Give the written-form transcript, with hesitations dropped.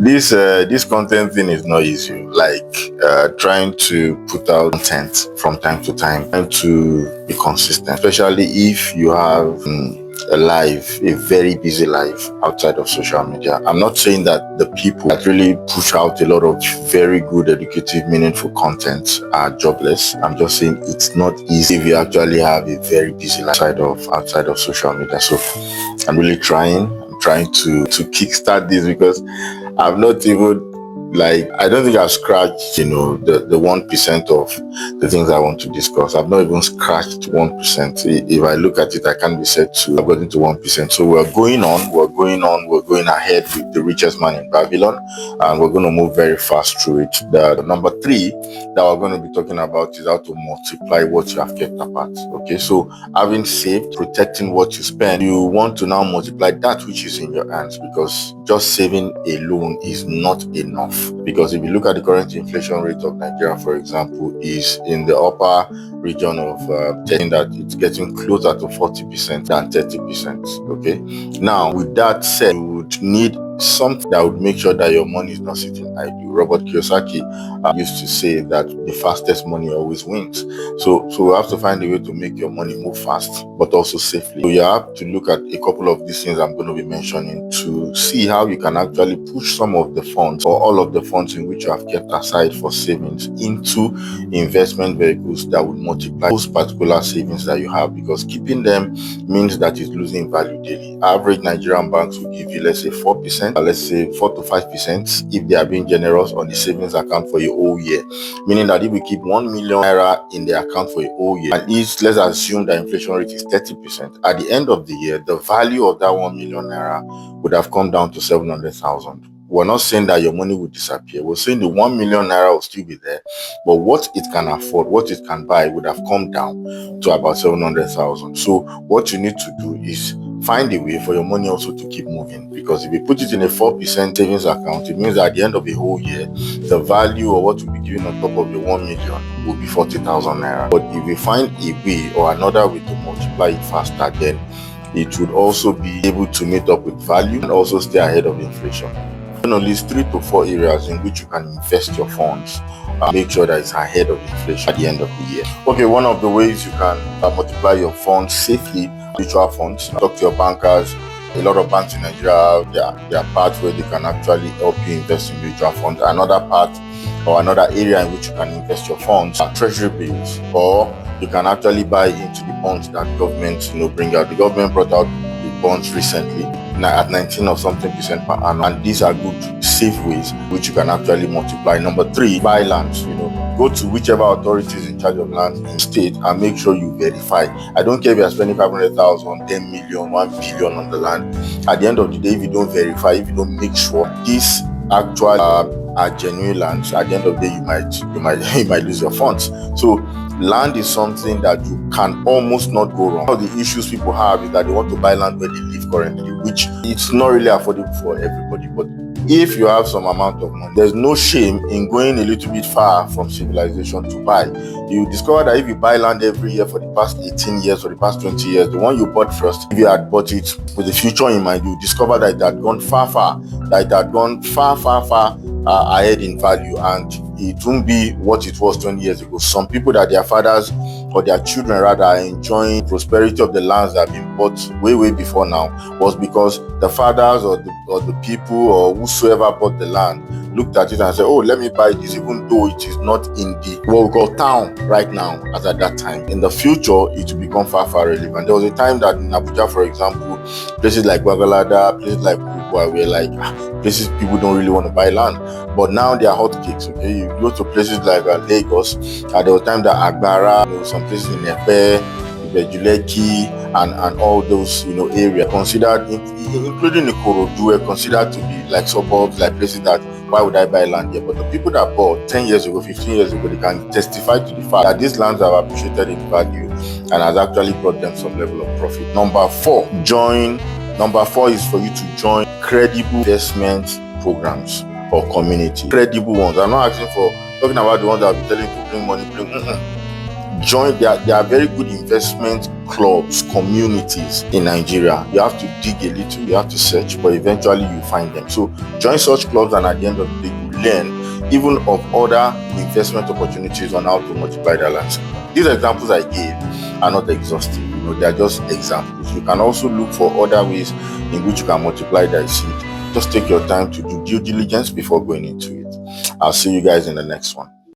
This content thing is not easy. Like trying to put out content from time to time, trying to be consistent, especially if you have a very busy life outside of social media. I'm not saying that the people that really push out a lot of very good, educative, meaningful content are jobless. I'm just saying it's not easy if you actually have a very busy life outside of social media. So I'm really trying. I'm trying to kickstart this because I've not even like I don't think I've scratched, the 1% of the things I want to discuss. I've not even scratched 1%. If I look at it, I can't be said to have gotten to 1%. So we're going ahead with the richest man in Babylon, and we're going to move very fast through it. The number three that we're going to be talking about is how to multiply what you have kept apart. Okay, so having saved, protecting what you spend, you want to now multiply that which is in your hands, because just saving alone is not enough. Because if you look at the current inflation rate of Nigeria, for example, is in the upper region of saying that it's getting closer to 40% than 30%. Okay, now with that said, you would need something that would make sure that your money is not sitting idle. Robert Kiyosaki used to say that the fastest money always wins. So we have to find a way to make your money move fast, but also safely. So you have to look at a couple of these things I'm going to be mentioning to see how you can actually push some of the funds or all of the funds in which you have kept aside for savings into investment vehicles that would multiply those particular savings that you have, because keeping them means that it's losing value daily. Average Nigerian banks will give you, let's say 4%, let's say 4 to 5% if they are being generous on the savings account for a whole year. Meaning that if we keep 1 million naira in the account for a whole year, at least let's assume the inflation rate is 30%. At the end of the year, the value of that 1 million naira would have come down to 700,000. We're not saying that your money will disappear. We're saying the 1 million naira will still be there, but what it can afford, what it can buy would have come down to about 700,000. So what you need to do is find a way for your money also to keep moving, because if you put it in a 4% savings account, it means that at the end of a whole year, the value of what will be given on top of the 1 million will be 40,000 naira. But if you find a way or another way to multiply it faster, then it would also be able to meet up with value and also stay ahead of inflation. You know, list 3 to 4 areas in which you can invest your funds. Make sure that it's ahead of inflation at the end of the year. Okay, one of the ways you can multiply your funds safely, mutual funds. Talk to your bankers. A lot of banks in Nigeria have their part where they can actually help you invest in mutual funds. Another part or another area in which you can invest your funds are treasury bills, or you can actually buy into the bonds that government bring out. The government brought out the bonds recently at 19 or something percent per annum, and these are good safe ways which you can actually multiply. Number 3, buy lands. Go to whichever authorities in charge of land in state and make sure you verify. I don't care if you're spending 500,000, 10 million, 1 billion on the land. At the end of the day, if you don't verify, if you don't make sure these actual are genuine lands, at the end of the day you might lose your funds. So land is something that you can almost not go wrong. One of the issues people have is that they want to buy land where they live currently, which it's not really affordable for everybody. But if you have some amount of money, there's no shame in going a little bit far from civilization to buy. You discover that if you buy land every year for the past 18 years or the past 20 years, the one you bought first, if you had bought it with the future in mind, you discover that it had gone far ahead in value, and it won't be what it was 20 years ago. Some people that their fathers or their children rather are enjoying prosperity of the lands that have been bought way before now was because the fathers or the people or whosoever bought the land looked at it and said, oh, let me buy this, even though it is not in the what we call town right now as at that time. In the future, it will become far relevant. There was a time that in Abuja, for example, places like Gwagalada, places like Kubwa were like places people don't really want to buy land. But now they are hotcakes. Okay, you go to places like Lagos. There was time that Agbara, some places in Epe, Bejuleki, and all those areas considered, including Ikorodu, were considered to be like suburbs, like places that why would I buy land here? But the people that bought 10 years ago, 15 years ago, they can testify to the fact that these lands have appreciated in value and has actually brought them some level of profit. Number 4 is for you to join credible investment programs or community. Credible ones. I'm not talking about the ones that will be telling you to bring money, join. There are very good investment clubs, communities in Nigeria. You have to dig a little, you have to search, but eventually you find them. So join such clubs, and at the end of the day, you learn even of other investment opportunities on how to multiply that land. These examples I gave are not exhaustive. They are just examples. You can also look for other ways in which you can multiply that seed. Just take your time to do due diligence before going into it. I'll see you guys in the next one.